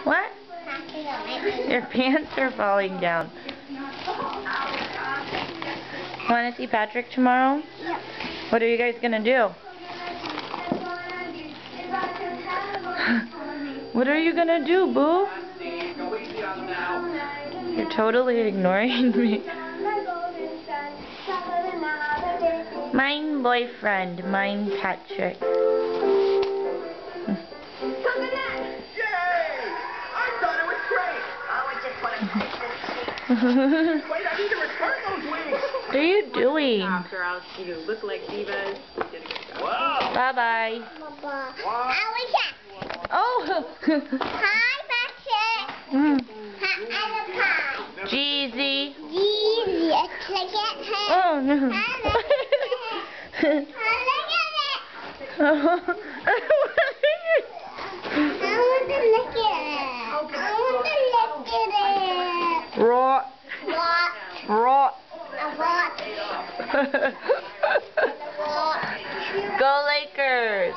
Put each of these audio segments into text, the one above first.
What? Your pants are falling down. Want to see Patrick tomorrow? Yep. What are you guys going to do? What are you going to do, boo? You're totally ignoring me. Mine boyfriend, mine Patrick. Wait, I need to return those wings. What are you doing? Or else you look like divas. Wow. Bye-bye. Bye-bye. Oh! Hi, Patrick. Mm. Hi. Jeezy. Jeezy. Look at her. Oh, no. Look at it. I want to look at it. Rot. What? Rot. Go Lakers.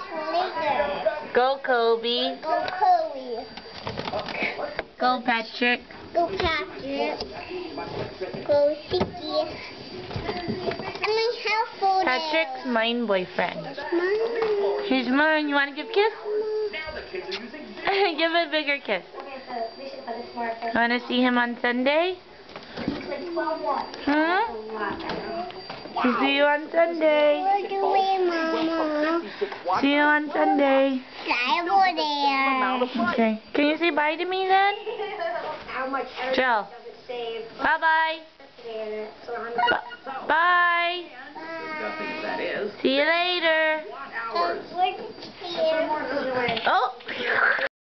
Go Kobe. Go Kobe. Go Patrick. Go Patrick. Go Sticky. I mean, how full Patrick's mine boyfriend. Mine. He's mine. You want to give a kiss? Give a bigger kiss. Want to see him on Sunday? Hmm? We'll see you on Sunday. What do we, Mama? See you on Sunday. Over there. Okay. Can you say bye to me then? Jill. Bye-bye. Bye. That is. See you later. Oh!